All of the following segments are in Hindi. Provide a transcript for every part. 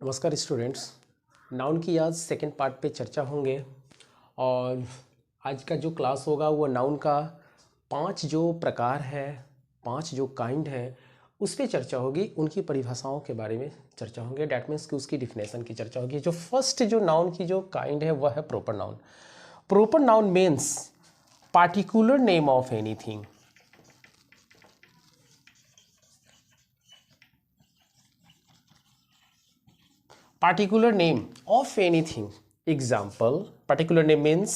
नमस्कार स्टूडेंट्स। नाउन की आज सेकंड पार्ट पे चर्चा होंगे और आज का जो क्लास होगा वो नाउन का 5 जो प्रकार है, 5 जो काइंड है उस पे चर्चा होगी। उनकी परिभाषाओं के बारे में चर्चा होंगे। डैट मीन्स कि उसकी डिफिनेशन की चर्चा होगी। जो फर्स्ट जो नाउन की जो काइंड है वह है proper noun. Proper noun means particular name of anything. Particular name of anything. Example, particular name means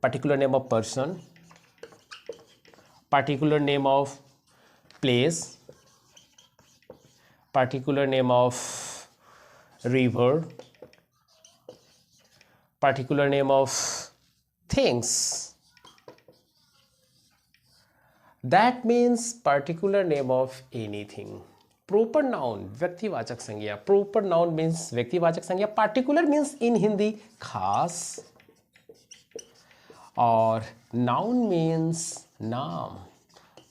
particular name of person, particular name of place, particular name of river, particular name of things. That means particular name of anything. Proper noun व्यक्तिवाचक संज्ञा। प्रोपर नाउन मीन्स व्यक्तिवाचक संज्ञा। पार्टिकुलर मीन्स इन हिंदी खास, और नाउन मीन्स नाम।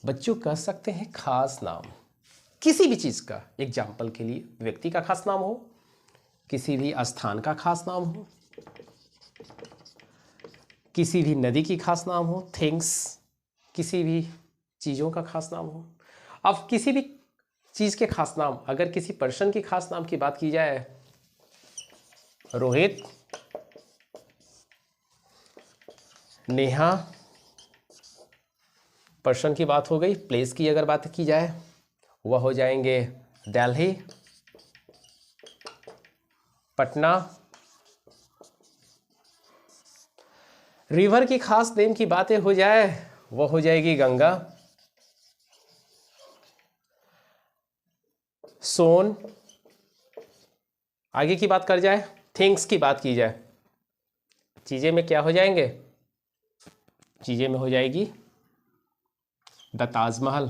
बच्चों कह सकते हैं खास नाम किसी भी चीज़ का। एग्जाम्पल के लिए व्यक्ति का खास नाम हो, किसी भी स्थान का खास नाम हो, किसी भी नदी की खास नाम हो, थिंग्स, किसी भी चीज़ों का खास नाम हो। अब किसी भी चीज़ के खास नाम, अगर किसी पर्सन की खास नाम की बात की जाए, रोहित, नेहा, पर्सन की बात हो गई। प्लेस की अगर बात की जाए वह हो जाएंगे दिल्ली, पटना। रिवर की खास नेम की बातें हो जाए वह हो जाएगी गंगा, सोन। आगे की बात कर जाए, थिंग्स की बात की जाए, चीज़ें में क्या हो जाएंगे? चीज़ें में हो जाएगी द ताजमहल,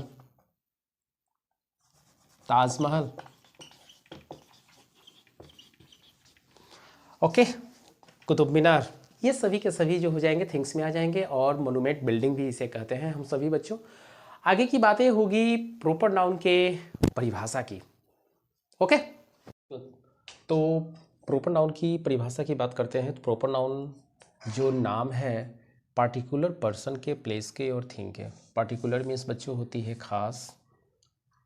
ताजमहल। ओके, कुतुब मीनार। ये सभी के सभी जो हो जाएंगे थिंग्स में आ जाएंगे, और मोनूमेंट बिल्डिंग भी इसे कहते हैं हम सभी बच्चों। आगे की बातें होगी प्रॉपर नाउन के परिभाषा की। ओके, तो प्रॉपर नाउन की परिभाषा की बात करते हैं। तो प्रॉपर नाउन जो नाम है पार्टिकुलर पर्सन के, प्लेस के और थिंग के। पार्टिकुलर मीन्स बच्चों होती है खास।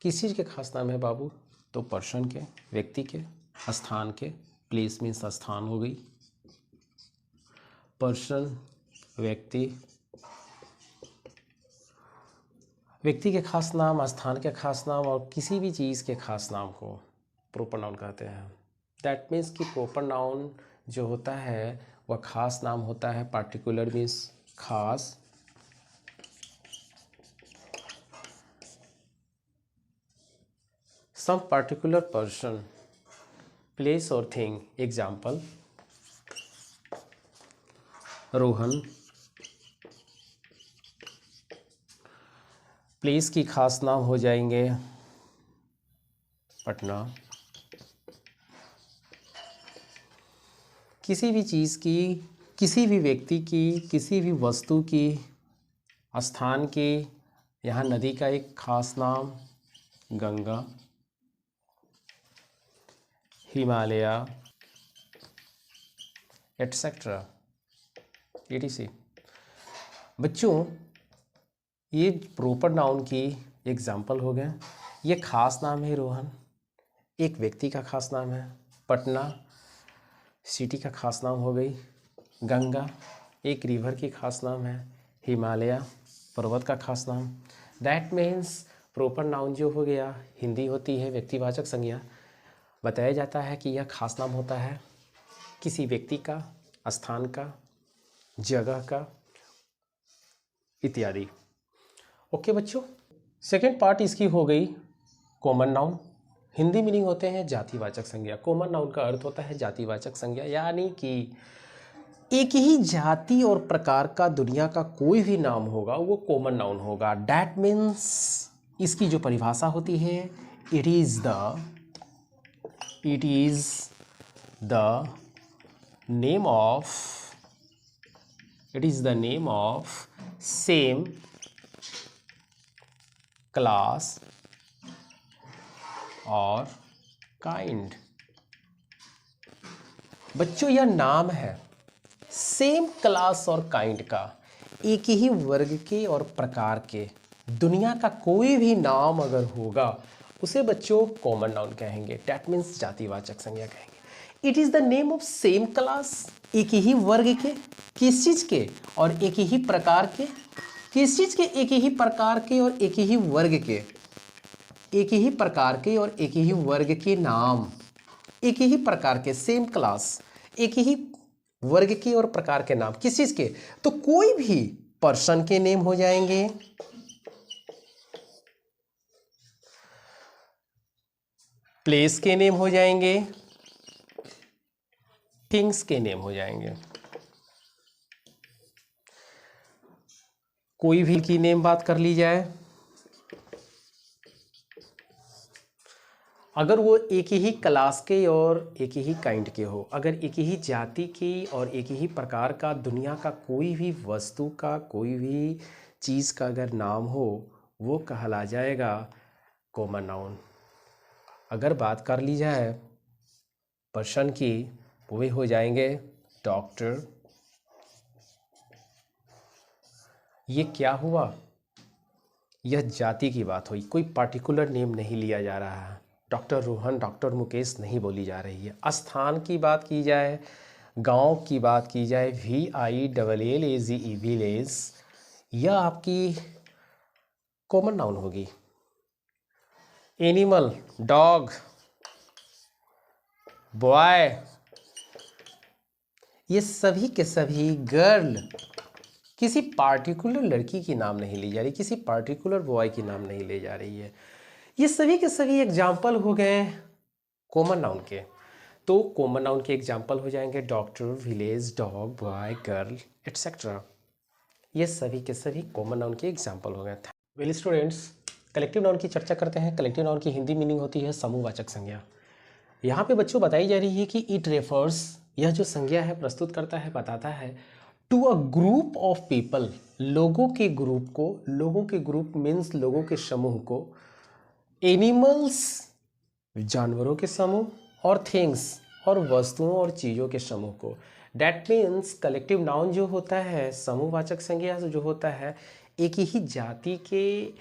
किस चीज़ के खास नाम है बाबू? तो पर्सन के, व्यक्ति के, स्थान के। प्लेस मीन्स स्थान हो गई। पर्सन व्यक्ति, व्यक्ति के खास नाम, स्थान के खास नाम और किसी भी चीज़ के खास नाम को प्रॉपर नाउन कहते हैं। दैट मीन्स कि प्रॉपर नाउन जो होता है वह खास नाम होता है। पार्टिकुलर मीन्स खास, सम पर्टिकुलर पर्सन, प्लेस और थिंग। एग्जाम्पल, रोहन। प्लेस की खास नाम हो जाएंगे पटना। किसी भी चीज़ की, किसी भी व्यक्ति की, किसी भी वस्तु की, स्थान की, यहाँ नदी का एक खास नाम गंगा, हिमालय, एटसेट्रा, etc। बच्चों, ये प्रॉपर नाउन की एग्जाम्पल हो गए। ये खास नाम है रोहन, एक व्यक्ति का खास नाम है। पटना सिटी का खास नाम हो गई। गंगा एक रिवर की खास नाम है। हिमालय पर्वत का खास नाम। दैट मीन्स प्रॉपर नाउन जो हो गया, हिंदी होती है व्यक्तिवाचक संज्ञा। बताया जाता है कि यह खास नाम होता है किसी व्यक्ति का, स्थान का, जगह का इत्यादि। ओके बच्चों, सेकेंड पार्ट इसकी हो गई कॉमन नाउन। हिंदी मीनिंग होते हैं जातिवाचक संज्ञा। कॉमन नाउन का अर्थ होता है जातिवाचक संज्ञा, यानी कि एक ही जाति और प्रकार का दुनिया का कोई भी नाम होगा वो कॉमन नाउन होगा। डैट मीन्स इसकी जो परिभाषा होती है, it is the name of same class और काइंड। बच्चों यह नाम है सेम क्लास और काइंड का, एक ही वर्ग के और प्रकार के। दुनिया का कोई भी नाम अगर होगा उसे बच्चों कॉमन नाउन कहेंगे, डैट मीन्स जातिवाचक संज्ञा कहेंगे। It is the name of same class, एक ही वर्ग के, किस चीज के और एक ही प्रकार के, किस चीज के, एक ही प्रकार के और एक ही वर्ग के, एक ही प्रकार के और एक ही वर्ग के नाम, एक ही प्रकार के, सेम क्लास, एक ही वर्ग के और प्रकार के नाम, किस चीज के, तो कोई भी पर्सन के नेम हो जाएंगे, प्लेस के नेम हो जाएंगे, थिंग्स के नेम हो जाएंगे। कोई भी की नेम बात कर ली जाए, अगर वो एक ही क्लास के और एक ही काइंड के हो, अगर एक ही जाति की और एक ही प्रकार का, दुनिया का कोई भी वस्तु का, कोई भी चीज़ का अगर नाम हो, वो कहला जाएगा कॉमन नाउन। अगर बात कर ली जाए पर्सन की, वे हो जाएंगे डॉक्टर। ये क्या हुआ, यह जाति की बात हुई, कोई पर्टिकुलर नेम नहीं लिया जा रहा है। डॉक्टर रोहन, डॉक्टर मुकेश नहीं बोली जा रही है। स्थान की बात की जाए, गांव की बात की जाए, VILLAGE विलेज, यह आपकी कॉमन नाउन होगी। एनिमल, डॉग, बॉय, ये सभी के सभी, गर्ल, किसी पार्टिकुलर लड़की की नाम नहीं ली जा रही, किसी पार्टिकुलर बॉय की नाम नहीं ले जा रही है। ये सभी के सभी एग्जाम्पल हो गए कॉमन नाउन के। तो कॉमन नाउन के एग्जाम्पल हो जाएंगे doctor, village, dog, boy, girl, etcetera. ये सभी के सभी कॉमन नाउन के एग्जाम्पल हो गए। वेल स्टूडेंट्स, कलेक्टिव नाउन की चर्चा करते हैं। कलेक्टिव नाउन की हिंदी मीनिंग होती है समूहवाचक संज्ञा। यहाँ पे बच्चों बताई जा रही है कि इट रेफर्स, यह जो संज्ञा है प्रस्तुत करता है, बताता है to a group of people, लोगों के ग्रुप को, लोगों के ग्रुप मीन्स लोगों के समूह को, एनिमल्स, जानवरों के समूह, और थिंग्स, और वस्तुओं और चीज़ों के समूह को। डैट मीन्स कलेक्टिव नाउन जो होता है, समूहवाचक संज्ञा जो होता है, एक ही जाति के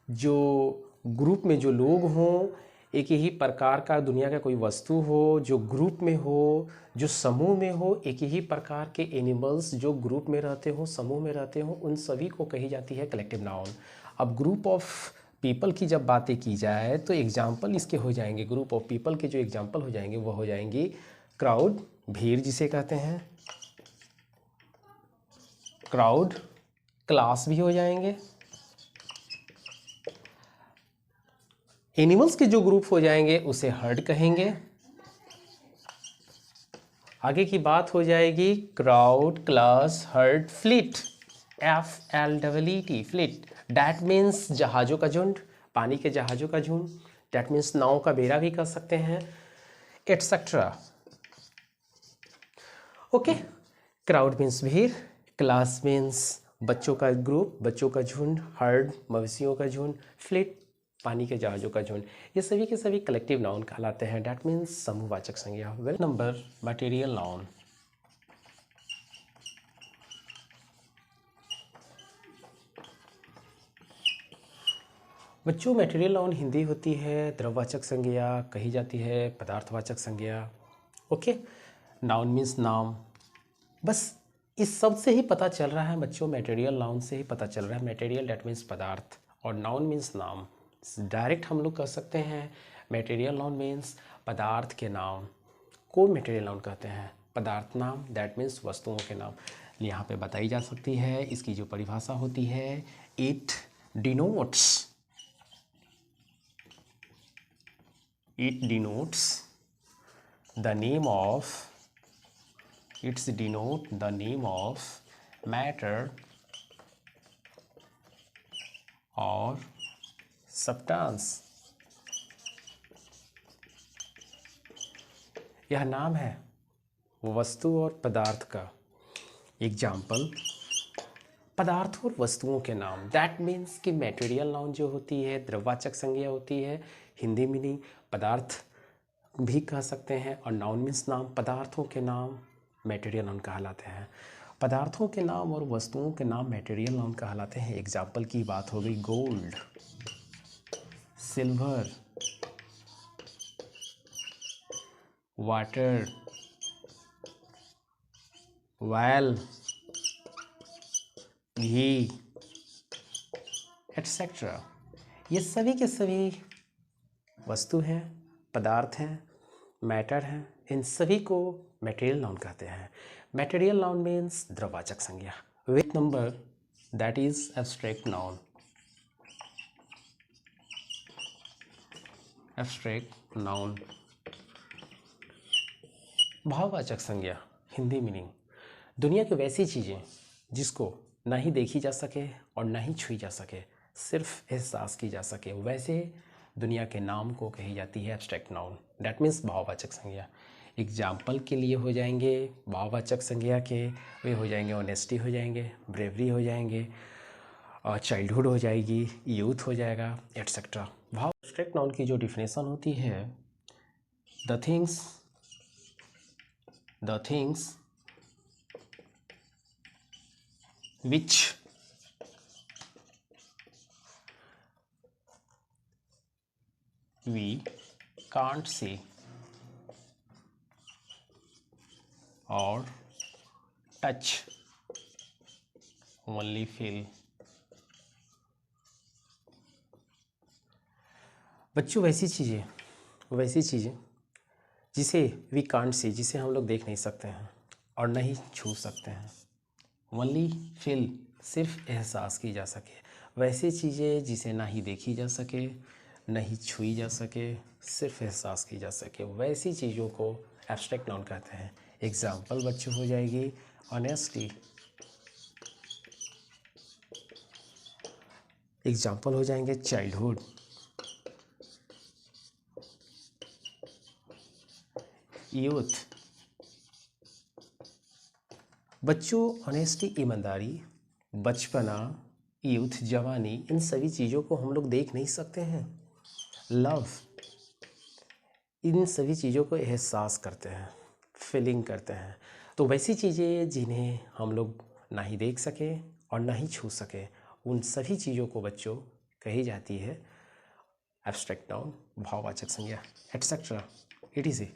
जो ग्रुप में जो लोग हों, एक ही प्रकार का दुनिया का कोई वस्तु हो जो ग्रुप में हो, जो समूह में हो, एक ही प्रकार के एनिमल्स जो ग्रुप में रहते हो, समूह में रहते हो, उन सभी को कही जाती है कलेक्टिव नाउन। अब ग्रुप ऑफ पीपल की जब बातें की जाए तो एग्जाम्पल इसके हो जाएंगे, ग्रुप ऑफ पीपल के जो एग्जाम्पल हो जाएंगे वो हो जाएंगी क्राउड, भीड़ जिसे कहते हैं, क्राउड, क्लास भी हो जाएंगे, एनिमल्स के जो ग्रुप हो जाएंगे उसे हर्ड कहेंगे। आगे की बात हो जाएगी crowd, class, heard, fleet, FLEET, fleet, that means जहाज़ों का झुंड, पानी के जहाज़ों का झुंड, डैट मीन्स नाव का बेड़ा भी कर सकते हैं, एटसेट्रा। ओके, क्राउड मीन्स भीड़, क्लास मीन्स बच्चों का ग्रुप, बच्चों का झुंड, हर्ड मवेशियों का झुंड, फ्लीट पानी के जहाज़ों का झुंड। ये सभी के सभी कलेक्टिव नाउन कहलाते हैं, डैट मीन्स समूहवाचक संज्ञा। Well number material noun. बच्चों मटेरियल नाउन हिंदी होती है द्रववाचक संज्ञा, कही जाती है पदार्थवाचक संज्ञा। ओके, नाउन मीन्स नाम। बस इस सब से ही पता चल रहा है बच्चों, मटेरियल नाउन से ही पता चल रहा है। मटेरियल डैट मीन्स पदार्थ और नाउन मीन्स नाम। डायरेक्ट हम लोग कह सकते हैं मटेरियल नाउन मीन्स पदार्थ के नाम को मटेरियल नाउन कहते हैं। पदार्थ नाम डैट मीन्स वस्तुओं के नाम यहाँ पे बताई जा सकती है। इसकी जो परिभाषा होती है, it denotes the name of, it's denote the name of matter or substance। यह नाम है वस्तु और पदार्थ का। एग्जाम्पल, पदार्थ और वस्तुओं के नाम, दैट मीन्स कि मटेरियल नाउन जो होती है द्रववाचक संज्ञा होती है, हिंदी मीनिंग पदार्थ भी कह सकते हैं, और नाउन मीन्स नाम, पदार्थों के नाम मटेरियल नाउन कहलाते हैं। पदार्थों के नाम और वस्तुओं के नाम मटेरियल नाउन कहलाते हैं। एग्जाम्पल की बात हो गई गोल्ड, सिल्वर, वाटर, वेल, घी, एटसेट्रा। ये सभी के सभी वस्तु हैं, पदार्थ हैं, मैटर हैं। इन सभी को मटेरियल नाउन कहते हैं। मटेरियल नाउन मीन्स द्रववाचक संज्ञा with number, that is abstract noun. Abstract noun. भाववाचक संज्ञा, हिंदी मीनिंग, दुनिया की वैसी चीज़ें जिसको ना ही देखी जा सके और ना ही छुई जा सके, सिर्फ एहसास की जा सके, वैसे दुनिया के नाम को कही जाती है एब्स्ट्रैक्ट नाउन। दैट मीन्स भाववाचक संज्ञा। एग्जाम्पल के लिए हो जाएंगे भाववाचक संज्ञा के, वे हो जाएंगे ऑनेस्टी हो जाएंगे, ब्रेवरी हो जाएंगे, चाइल्डहुड हो जाएगी, यूथ हो जाएगा, एटसेट्रा। भाव एब्स्ट्रैक्ट नाउन की जो डिफिनेशन होती है, the things which we can't see or touch, only feel। बच्चों वैसी चीज़ें जिसे वी कांट सी, जिसे हम लोग देख नहीं सकते हैं और नहीं छू सकते हैं, ओनली फील, सिर्फ एहसास की जा सके, वैसी चीज़ें जिसे ना ही देखी जा सके, नहीं छुई जा सके, सिर्फ एहसास की जा सके, वैसी चीज़ों को एब्स्ट्रैक्ट नाउन कहते हैं। एग्जाम्पल बच्चों हो जाएगी ऑनेस्टी, एग्जाम्पल हो जाएंगे चाइल्डहुड, यूथ। बच्चों ऑनेस्टी, ईमानदारी, बचपना, यूथ, जवानी, इन सभी चीज़ों को हम लोग देख नहीं सकते हैं। लव, इन सभी चीज़ों को एहसास करते हैं, फीलिंग करते हैं। तो वैसी चीज़ें जिन्हें हम लोग ना ही देख सके और ना ही छू सके, उन सभी चीज़ों को बच्चों कही जाती है एब्स्ट्रैक्ट नाउन, भाववाचक संज्ञा, एटसेट्रा, etc।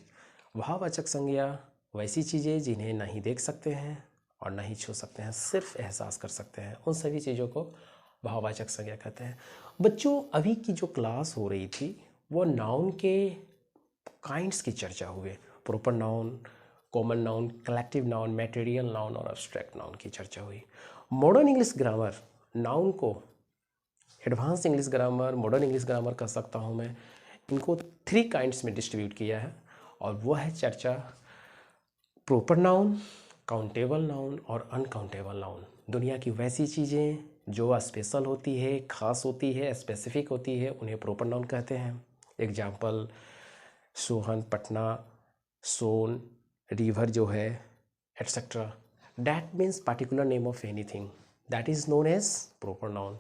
भाववाचक संज्ञा वैसी चीज़ें जिन्हें ना ही देख सकते हैं और ना ही छू सकते हैं, सिर्फ एहसास कर सकते हैं, उन सभी चीज़ों को भाववाचक संज्ञा कहते हैं। बच्चों अभी की जो क्लास हो रही थी वो नाउन के काइंड्स की चर्चा हुई, proper noun, common noun, collective noun, material noun और एब्स्ट्रैक्ट नाउन की चर्चा हुई। मॉडर्न इंग्लिश ग्रामर नाउन को advance English grammar, modern English grammar कह सकता हूँ मैं, इनको 3 काइंड्स में डिस्ट्रीब्यूट किया है, और वो है चर्चा प्रॉपर नाउन, काउंटेबल नाउन और अनकाउंटेबल नाउन। दुनिया की वैसी चीज़ें जो स्पेशल होती है, खास होती है, स्पेसिफिक होती है, उन्हें प्रॉपर नाउन कहते हैं। एग्जाम्पल सोहन, पटना, सोन, रिवर जो है, etcetera. That means particular name of anything, that is known as proper noun.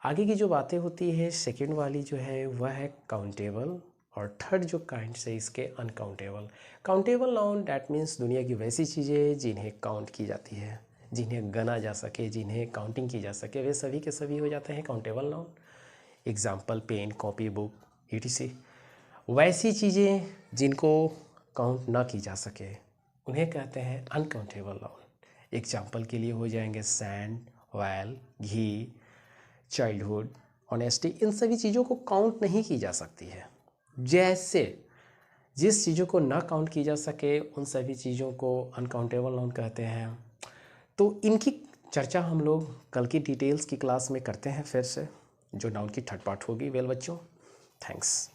आगे की जो बातें होती है, सेकेंड वाली जो है वह है काउंटेबल, और थर्ड जो काइंड्स है इसके uncountable. Countable noun that means दुनिया की वैसी चीज़ें जिन्हें काउंट की जाती है, जिन्हें गना जा सके, जिन्हें काउंटिंग की जा सके, वे सभी के सभी हो जाते हैं countable noun. Example pen, copy, book, etc। वैसी चीज़ें जिनको काउंट ना की जा सके उन्हें कहते हैं अनकाउंटेबल नाउन। एग्जाम्पल के लिए हो जाएंगे सैंड, वेल, घी, चाइल्डहुड, ऑनेस्टी। इन सभी चीज़ों को काउंट नहीं की जा सकती है। जैसे जिस चीज़ों को ना काउंट की जा सके उन सभी चीज़ों को अनकाउंटेबल नाउन कहते हैं। तो इनकी चर्चा हम लोग कल की डिटेल्स की क्लास में करते हैं फिर से, जो नाउन की थर्ड पार्ट होगी। वेल बच्चों, थैंक्स।